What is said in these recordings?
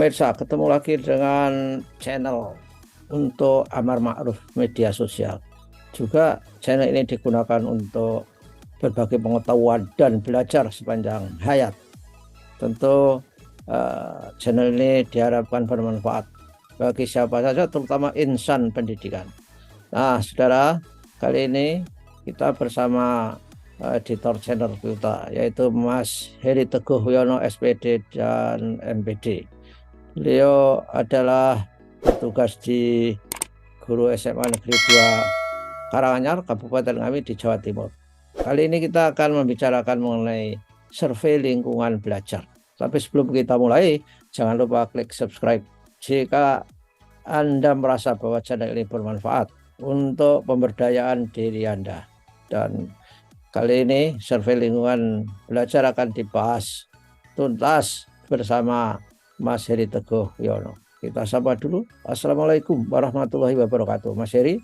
Pemirsa, ketemu lagi dengan channel untuk Amar Ma'ruf media sosial. Juga channel ini digunakan untuk berbagi pengetahuan dan belajar sepanjang hayat. Tentu channel ini diharapkan bermanfaat bagi siapa saja, terutama insan pendidikan. Nah, saudara, kali ini kita bersama editor channel kita, yaitu Mas Heri Teguh Wiono, SPD dan MPD. Beliau adalah bertugas di Guru SMA Negeri 2 Karanganyar, Kabupaten Ngawi di Jawa Timur. Kali ini kita akan membicarakan mengenai survei lingkungan belajar. Tapi sebelum kita mulai, jangan lupa klik subscribe jika Anda merasa bahwa channel ini bermanfaat untuk pemberdayaan diri Anda. Dan kali ini survei lingkungan belajar akan dibahas tuntas bersama Mas Heri Teguh Wiono. Kita sapa dulu. Assalamualaikum warahmatullahi wabarakatuh. Mas Heri.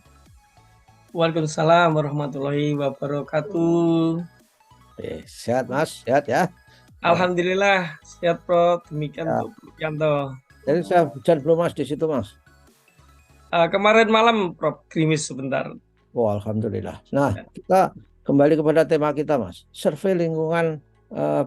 Waalaikumsalam warahmatullahi wabarakatuh. Sehat Mas, sehat ya. Alhamdulillah sehat Prof. Demikian Ya. untuk Yanto. Jadi saya hujan belum Mas di situ Mas? Kemarin malam Prof, gerimis sebentar. Oh, alhamdulillah. Nah, kita kembali kepada tema kita Mas. Survei lingkungan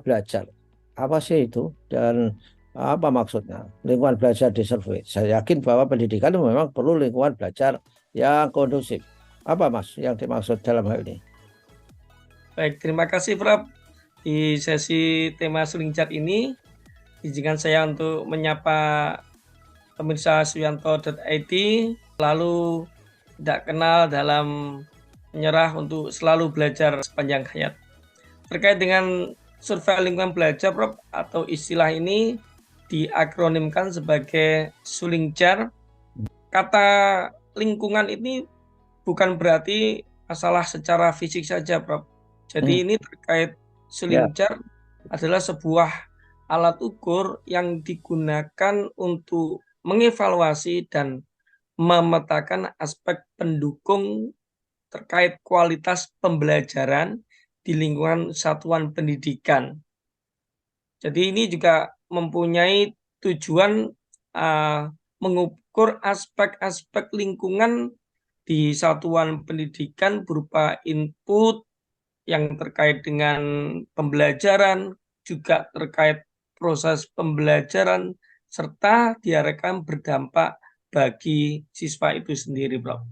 belajar. Apa sih itu dan apa maksudnya lingkungan belajar di survei? Saya yakin bahwa pendidikan memang perlu lingkungan belajar yang kondusif. Apa Mas yang dimaksud dalam hal ini? Baik, terima kasih Prof. Di sesi tema Sulingcat ini, izinkan saya untuk menyapa pemirsa suyanto.id, lalu tidak kenal dalam menyerah untuk selalu belajar sepanjang hayat. Terkait dengan survei lingkungan belajar Prof, atau istilah ini diakronimkan sebagai Sulingcar. Kata lingkungan ini bukan berarti masalah secara fisik saja Prof. Jadi ini terkait Sulingcar adalah sebuah alat ukur yang digunakan untuk mengevaluasi dan memetakan aspek pendukung terkait kualitas pembelajaran di lingkungan satuan pendidikan. Jadi ini juga mempunyai tujuan mengukur aspek-aspek lingkungan di satuan pendidikan berupa input yang terkait dengan pembelajaran, juga terkait proses pembelajaran, serta diharapkan berdampak bagi siswa itu sendiri, Bro.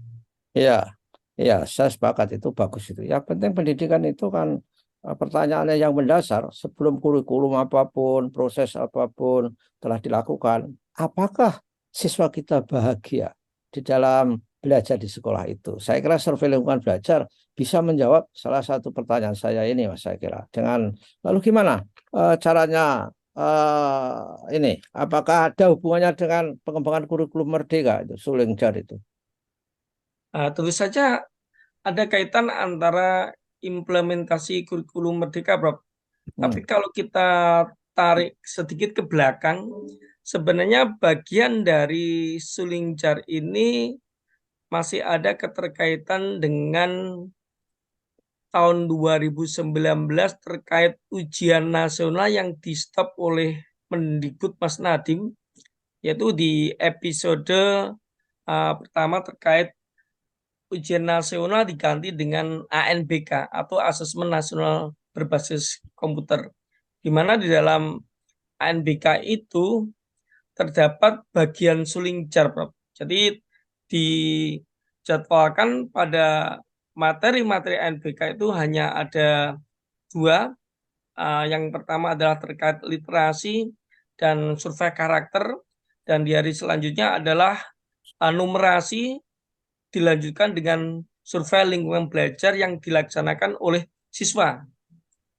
Iya, iya, saya sepakat itu bagus itu. Yang penting pendidikan itu kan pertanyaannya yang mendasar sebelum kurikulum apapun, proses apapun telah dilakukan. Apakah siswa kita bahagia di dalam belajar di sekolah itu? Saya kira survei lingkungan belajar bisa menjawab salah satu pertanyaan saya ini, Mas. Saya kira. Lalu gimana caranya ini? Apakah ada hubungannya dengan pengembangan kurikulum Merdeka itu, Sulingcar itu? Tentu saja ada kaitan antara implementasi kurikulum Merdeka, Bro. Tapi kalau kita tarik sedikit ke belakang, sebenarnya bagian dari Sulingcar ini masih ada keterkaitan dengan tahun 2019 terkait ujian nasional yang di-stop oleh Mendikbud Mas Nadiem, yaitu di episode pertama terkait ujian nasional diganti dengan ANBK atau Asesmen Nasional Berbasis Komputer, di mana di dalam ANBK itu terdapat bagian Sulingcar, Prof. Jadi dijadwalkan pada materi-materi ANBK itu hanya ada dua. Yang pertama adalah terkait literasi dan survei karakter, dan di hari selanjutnya adalah numerasi dilanjutkan dengan survei lingkungan belajar yang dilaksanakan oleh siswa.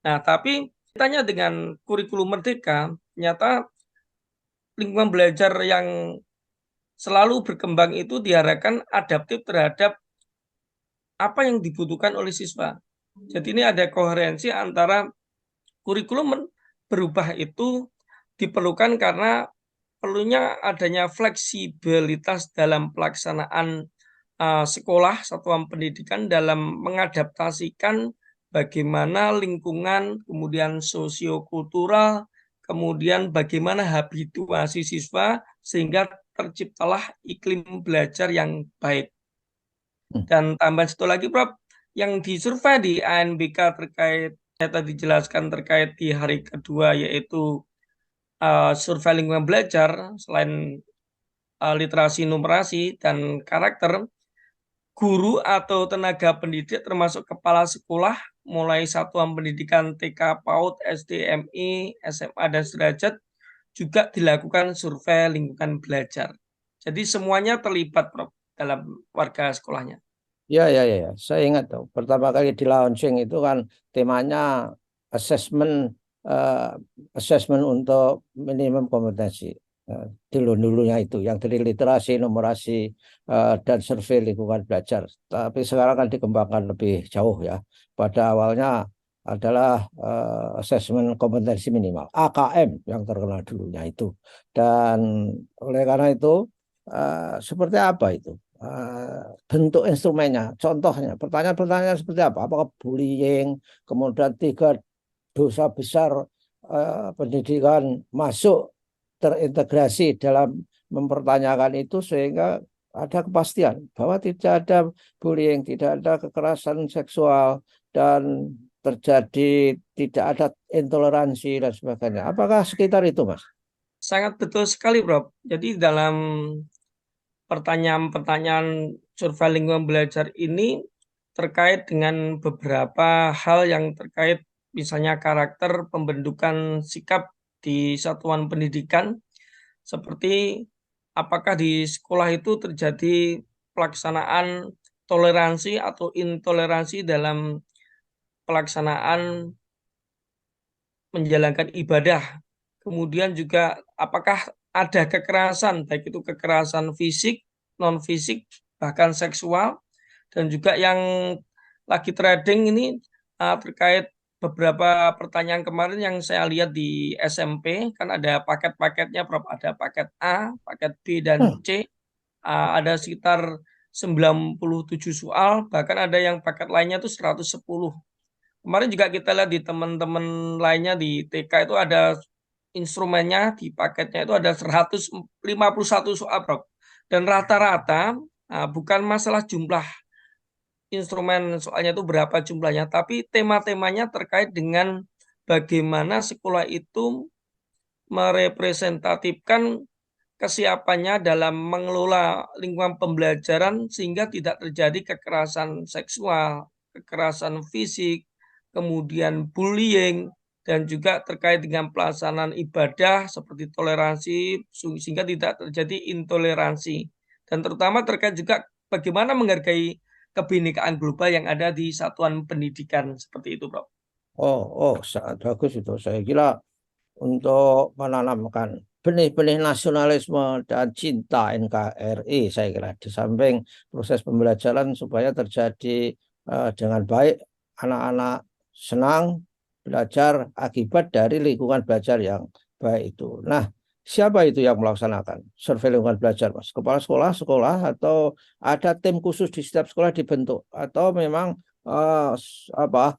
Nah, tapi tanya dengan kurikulum Merdeka, ternyata lingkungan belajar yang selalu berkembang itu diharapkan adaptif terhadap apa yang dibutuhkan oleh siswa. Jadi ini ada koherensi antara kurikulum berubah itu diperlukan karena perlunya adanya fleksibilitas dalam pelaksanaan sekolah satuan pendidikan dalam mengadaptasikan bagaimana lingkungan, kemudian sosiokultural, kemudian bagaimana habituasi siswa sehingga terciptalah iklim belajar yang baik. Dan tambahan satu lagi, Prof, yang disurvei di ANBK terkait, saya tadi jelaskan terkait di hari kedua, yaitu survei lingkungan belajar, selain literasi, numerasi, dan karakter, guru atau tenaga pendidik termasuk kepala sekolah, mulai satuan pendidikan TK, PAUD, SD, MI, SMA, dan sederajat, juga dilakukan survei lingkungan belajar. Jadi semuanya terlibat, Prof, dalam warga sekolahnya. Ya, ya, ya, ya. Saya ingat tuh. Pertama kali di launching itu kan temanya assessment, eh, assessment untuk minimum kompetensi. Dulu-dulunya itu yang dari literasi, numerasi, dan survei lingkungan belajar. Tapi sekarang kan dikembangkan lebih jauh ya. Pada awalnya adalah assessment kompetensi minimal (AKM) yang terkenal dulunya itu. Dan oleh karena itu, seperti apa itu? Bentuk instrumennya, contohnya, pertanyaan-pertanyaan seperti apa? Apakah bullying, kemudian 3 dosa besar pendidikan masuk terintegrasi dalam mempertanyakan itu sehingga ada kepastian bahwa tidak ada bullying, tidak ada kekerasan seksual, dan terjadi tidak ada intoleransi dan sebagainya. Apakah sekitar itu, Mas? Sangat betul sekali, Prof. Jadi dalam pertanyaan-pertanyaan survei lingkungan belajar ini terkait dengan beberapa hal yang terkait misalnya karakter pembentukan sikap di satuan pendidikan, seperti apakah di sekolah itu terjadi pelaksanaan toleransi atau intoleransi dalam pelaksanaan menjalankan ibadah. Kemudian juga apakah ada kekerasan, baik itu kekerasan fisik, non fisik, bahkan seksual, dan juga yang lagi trading ini terkait beberapa pertanyaan kemarin yang saya lihat di SMP, kan ada paket-paketnya, Prof. Ada paket A, paket B, dan C. Ada sekitar 97 soal, bahkan ada yang paket lainnya itu 110. Kemarin juga kita lihat di teman-teman lainnya di TK itu ada instrumennya, di paketnya itu ada 151 soal, Prof. Dan rata-rata bukan masalah jumlah instrumen soalnya itu berapa jumlahnya, tapi tema-temanya terkait dengan bagaimana sekolah itu merepresentatifkan kesiapannya dalam mengelola lingkungan pembelajaran sehingga tidak terjadi kekerasan seksual, kekerasan fisik, kemudian bullying, dan juga terkait dengan pelaksanaan ibadah seperti toleransi sehingga tidak terjadi intoleransi. Dan terutama terkait juga bagaimana menghargai kebinekaan global yang ada di satuan pendidikan seperti itu, Bro. Oh, oh, sangat bagus itu. Saya kira untuk menanamkan benih-benih nasionalisme dan cinta NKRI, saya kira di samping proses pembelajaran supaya terjadi dengan baik, anak-anak senang belajar akibat dari lingkungan belajar yang baik itu. Nah, siapa itu yang melaksanakan survei lingkungan belajar, Mas? Kepala sekolah, sekolah, atau ada tim khusus di setiap sekolah dibentuk, atau memang apa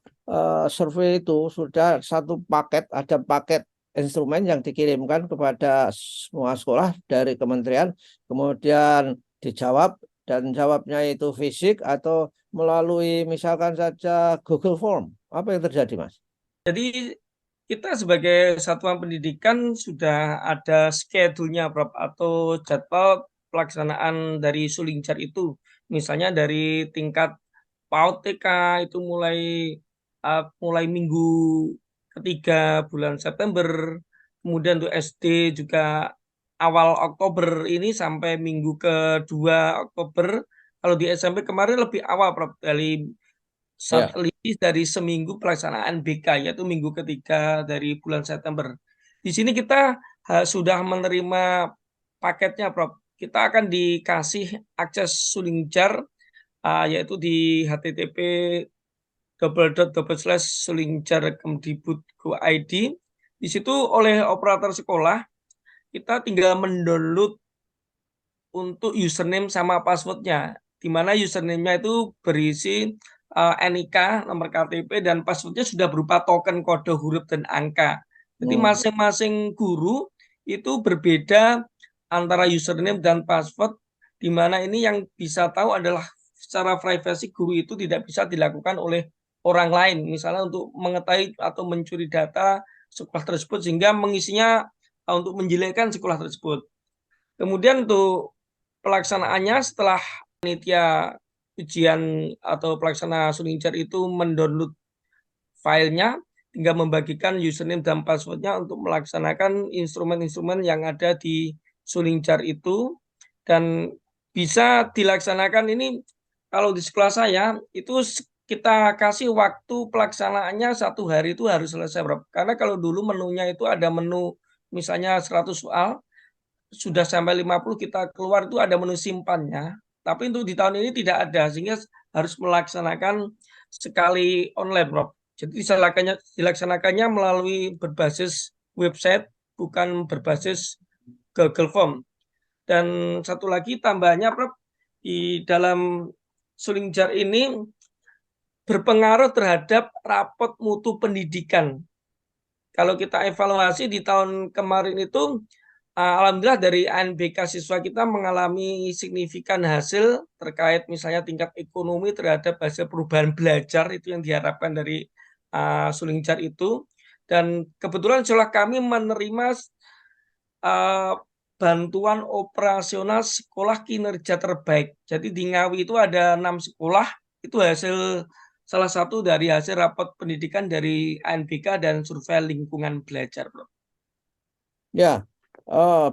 survei itu sudah satu paket, ada paket instrumen yang dikirimkan kepada semua sekolah dari kementerian, kemudian dijawab, dan jawabnya itu fisik atau melalui misalkan saja Google Form. Apa yang terjadi, Mas? Jadi kita sebagai satuan pendidikan sudah ada schedule-nya, Prof, atau jadwal pelaksanaan dari Sulingcar itu. Misalnya dari tingkat PAUD TK itu mulai minggu ketiga bulan September, kemudian untuk SD juga awal Oktober ini sampai minggu kedua Oktober. Kalau di SMP kemarin lebih awal, Prof, Ya. lebih dari seminggu pelaksanaan BK, yaitu minggu ketiga dari bulan September. Di sini kita sudah menerima paketnya, Prof. Kita akan dikasih akses Sulingjar, yaitu di http sulingjar.kemdikbud.go.id. Di situ oleh operator sekolah kita tinggal mendownload untuk username sama passwordnya, di mana username-nya itu berisi NIK, nomor KTP, dan passwordnya sudah berupa token kode huruf dan angka. Jadi masing-masing guru itu berbeda antara username dan password, di mana ini yang bisa tahu adalah secara privasi guru itu tidak bisa dilakukan oleh orang lain, misalnya untuk mengetahui atau mencuri data sekolah tersebut sehingga mengisinya untuk menjelekkan sekolah tersebut. Kemudian untuk pelaksanaannya setelah panitia ujian atau pelaksana Sulingcar itu mendownload filenya, tinggal membagikan username dan passwordnya untuk melaksanakan instrumen-instrumen yang ada di Sulingcar itu, dan bisa dilaksanakan ini kalau di sekolah saya itu kita kasih waktu pelaksanaannya 1 hari itu harus selesai, Bro. Karena kalau dulu menunya itu ada menu misalnya 100 soal, sudah sampai 50 kita keluar itu ada menu simpannya. Tapi untuk di tahun ini tidak ada, sehingga harus melaksanakan sekali online, Bro. Jadi dilaksanakannya melalui berbasis website, bukan berbasis Google Form. Dan satu lagi tambahannya, Prof, di dalam Sulingjar ini berpengaruh terhadap rapot mutu pendidikan. Kalau kita evaluasi di tahun kemarin itu, alhamdulillah dari ANBK siswa kita mengalami signifikan hasil terkait misalnya tingkat ekonomi terhadap hasil perubahan belajar itu yang diharapkan dari Sulingcar itu. Dan kebetulan sekolah kami menerima bantuan operasional sekolah kinerja terbaik. Jadi di Ngawi itu ada 6 sekolah, itu hasil salah satu dari hasil rapot pendidikan dari ANBK dan survei lingkungan belajar, Bro. Ya,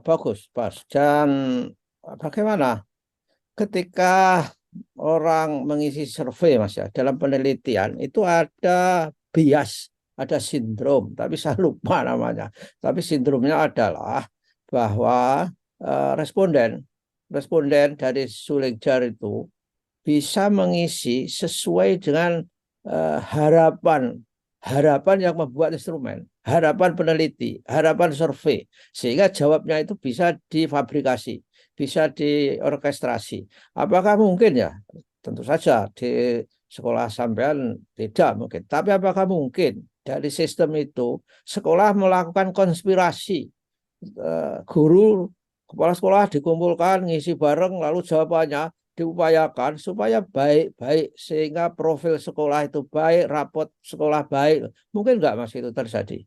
bagus, Pas. Dan bagaimana ketika orang mengisi survei, Mas ya, dalam penelitian itu ada bias, ada sindrom, tapi saya lupa namanya. Tapi sindromnya adalah bahwa responden dari Sulingjar itu bisa mengisi sesuai dengan harapan harapan yang membuat instrumen, harapan peneliti, harapan survei, sehingga jawabnya itu bisa difabrikasi, bisa diorkestrasi. Apakah mungkin ya? Tentu saja di sekolah sampean tidak mungkin. Tapi apakah mungkin dari sistem itu sekolah melakukan konspirasi, guru kepala sekolah dikumpulkan ngisi bareng lalu jawabannya diupayakan supaya baik-baik sehingga profil sekolah itu baik, rapot sekolah baik. Mungkin nggak Mas itu terjadi?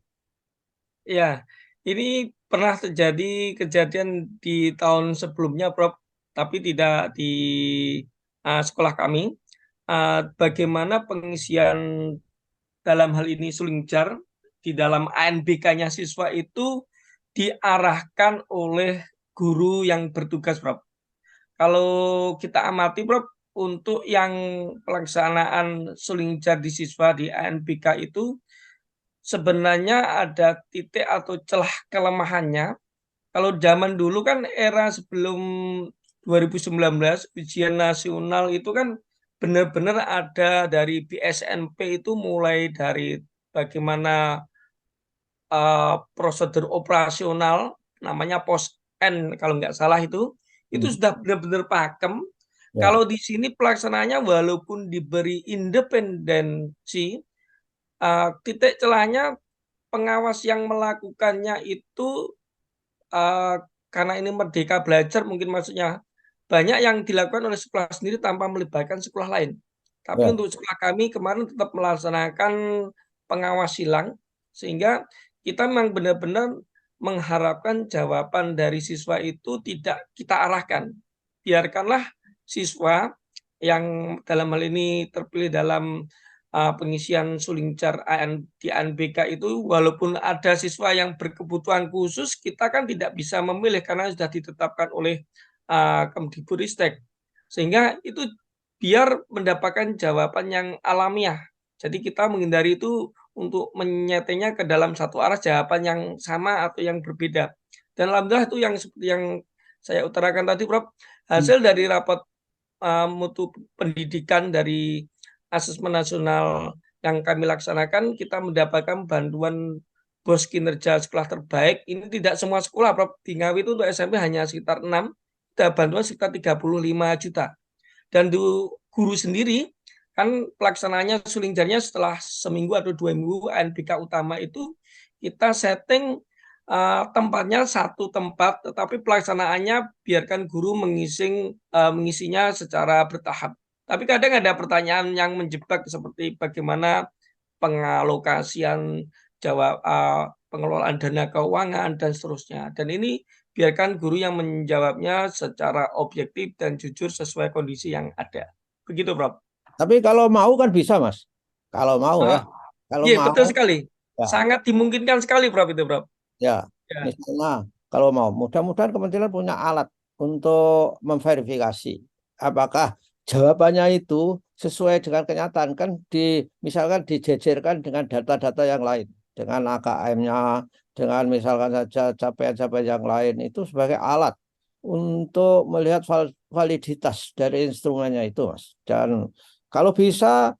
Ya, ini pernah terjadi kejadian di tahun sebelumnya, Prof, tapi tidak di sekolah kami. Bagaimana pengisian dalam hal ini Sulingjar di dalam ANBK-nya siswa itu diarahkan oleh guru yang bertugas, Prof. Kalau kita amati, Prof, untuk yang pelaksanaan Sulingjar di siswa di ANBK itu sebenarnya ada titik atau celah kelemahannya. Kalau zaman dulu kan era sebelum 2019 ujian nasional itu kan benar-benar ada dari BSNP itu mulai dari bagaimana prosedur operasional namanya pos N kalau nggak salah itu Hmm. sudah benar-benar pakem. Ya, Kalau di sini pelaksanaannya walaupun diberi independensi, titik celahnya pengawas yang melakukannya itu uh, karena ini merdeka belajar mungkin maksudnya banyak yang dilakukan oleh sekolah sendiri tanpa melibatkan sekolah lain. Tapi ya. untuk sekolah kami kemarin tetap melaksanakan pengawas silang sehingga kita memang benar-benar mengharapkan jawaban dari siswa itu tidak kita arahkan. Biarkanlah siswa yang dalam hal ini terpilih dalam pengisian Sulingcar di ANBK itu, walaupun ada siswa yang berkebutuhan khusus, kita kan tidak bisa memilih karena sudah ditetapkan oleh Kemdikbudristek. Sehingga itu biar mendapatkan jawaban yang alamiah. Jadi kita menghindari itu untuk menyetenya ke dalam satu arah jawaban yang sama atau yang berbeda. Dan alhamdulillah itu yang seperti yang saya utarakan tadi, Prof. Hmm. Hasil dari rapat mutu pendidikan dari asesmen nasional yang kami laksanakan, kita mendapatkan bantuan bos kinerja sekolah terbaik. Ini tidak semua sekolah, Prof. Di Ngawi itu untuk SMP hanya sekitar 6, ada bantuan sekitar 35 juta. Dan di guru sendiri, kan pelaksananya Sulingjarnya setelah seminggu atau 2 minggu ANBK utama itu, kita setting tempatnya satu tempat, tetapi pelaksanaannya biarkan guru mengisinya secara bertahap. Tapi kadang ada pertanyaan yang menjebak seperti bagaimana pengalokasian pengelolaan dana keuangan dan seterusnya. Dan ini biarkan guru yang menjawabnya secara objektif dan jujur sesuai kondisi yang ada. Begitu, Prof. Tapi kalau mau kan bisa, Mas. Kalau mau ya. Kalau Iya, betul mau sekali. ya. Sangat dimungkinkan sekali, Prof, itu, Prof. Ya, Ya. misalnya kalau mau, mudah-mudahan kementerian punya alat untuk memverifikasi apakah jawabannya itu sesuai dengan kenyataan, kan misalkan dijejerkan dengan data-data yang lain, dengan AKM-nya, dengan misalkan saja capaian-capaian yang lain itu sebagai alat untuk melihat validitas dari instrumennya itu, Mas. Dan kalau bisa,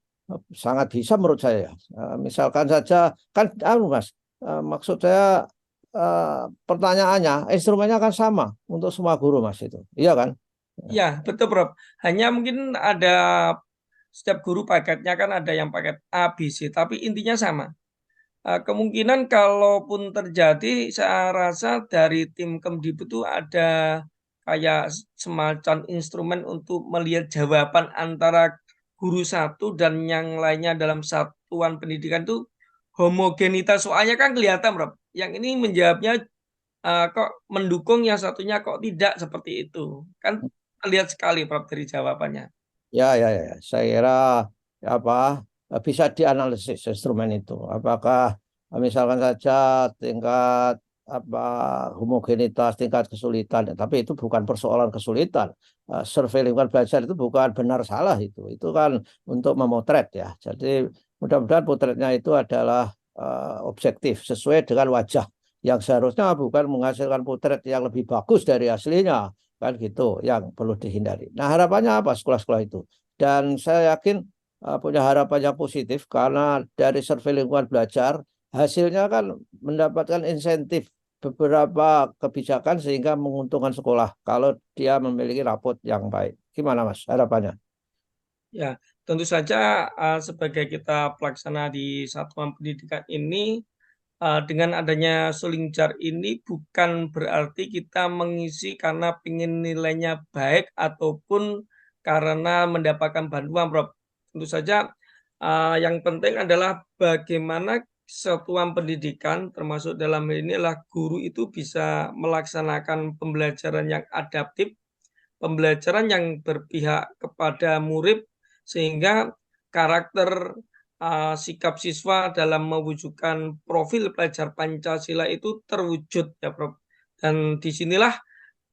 sangat bisa menurut saya. Misalkan saja kan, Mas, maksud saya pertanyaannya, instrumennya kan sama untuk semua guru, Mas, itu. Iya kan? Ya, betul, Prof. Hanya mungkin ada setiap guru paketnya kan ada yang paket A, B, C, tapi intinya sama. Kemungkinan kalaupun terjadi, saya rasa dari tim Kemdikbud itu ada kayak semacam instrumen untuk melihat jawaban antara guru satu dan yang lainnya dalam satuan pendidikan itu homogenitas. Soalnya kan kelihatan, Prof. Yang ini menjawabnya kok mendukung, yang satunya kok tidak, seperti itu. Kan terlihat sekali, Prof, dari jawabannya. Ya, ya, ya. Saya kira apa bisa dianalisis instrumen itu. Apakah misalkan saja tingkat homogenitas, tingkat kesulitan, tapi itu bukan persoalan kesulitan. Survei lingkungan belajar itu bukan benar salah itu. Itu kan untuk memotret ya. Jadi mudah-mudahan potretnya itu adalah objektif sesuai dengan wajah yang seharusnya bukan menghasilkan potret yang lebih bagus dari aslinya, kan gitu yang perlu dihindari. Nah, harapannya apa sekolah-sekolah itu? Dan saya yakin punya harapan yang positif karena dari survei lingkungan belajar hasilnya kan mendapatkan insentif beberapa kebijakan sehingga menguntungkan sekolah kalau dia memiliki rapot yang baik. Gimana, Mas, harapannya? Ya, tentu saja sebagai kita pelaksana di satuan pendidikan ini, dengan adanya Sulingjar ini bukan berarti kita mengisi karena ingin nilainya baik ataupun karena mendapatkan bantuan, Prof. Tentu saja yang penting adalah bagaimana satuan pendidikan, termasuk dalam hal ini adalah guru itu bisa melaksanakan pembelajaran yang adaptif, pembelajaran yang berpihak kepada murid, sehingga karakter sikap siswa dalam mewujudkan profil pelajar Pancasila itu terwujud, ya, Prof. Dan disinilah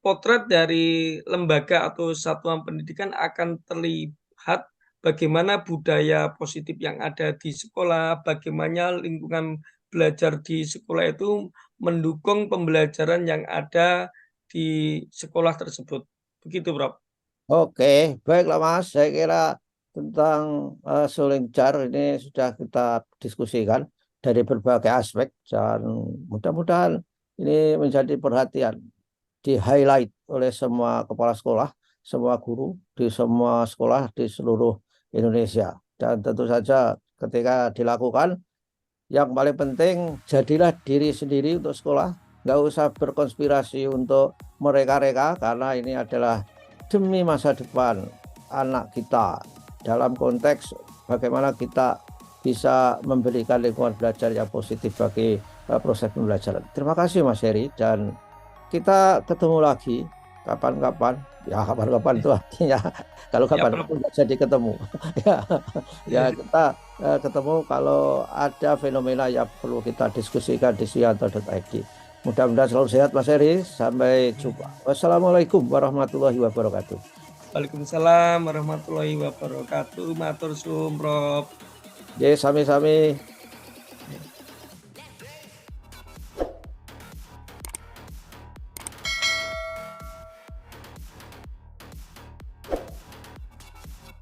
potret dari lembaga atau satuan pendidikan akan terlihat bagaimana budaya positif yang ada di sekolah, bagaimana lingkungan belajar di sekolah itu mendukung pembelajaran yang ada di sekolah tersebut. Begitu, Prof. Oke, baiklah, Mas. Saya kira tentang Sulingjar ini sudah kita diskusikan dari berbagai aspek dan mudah-mudahan ini menjadi perhatian, di-highlight oleh semua kepala sekolah, semua guru di semua sekolah di seluruh Indonesia. Dan tentu saja ketika dilakukan, yang paling penting jadilah diri sendiri untuk sekolah. Nggak usah berkonspirasi untuk mereka-reka karena ini adalah demi masa depan anak kita. Dalam konteks bagaimana kita bisa memberikan lingkungan belajar yang positif bagi proses pembelajaran. Terima kasih, Mas Heri, dan kita ketemu lagi kapan-kapan. Ya, kapan-kapan itu artinya kalau Ya, kapan Prof. nggak jadi ketemu. Ya, ya kita ketemu kalau ada fenomena yang perlu kita diskusikan di sianto.id. Mudah-mudahan selalu sehat, Mas Heri. Sampai jumpa. Wassalamualaikum warahmatullahi wabarakatuh. Waalaikumsalam warahmatullahi wabarakatuh. Matur suwun, Prof. Ya, sami-sami.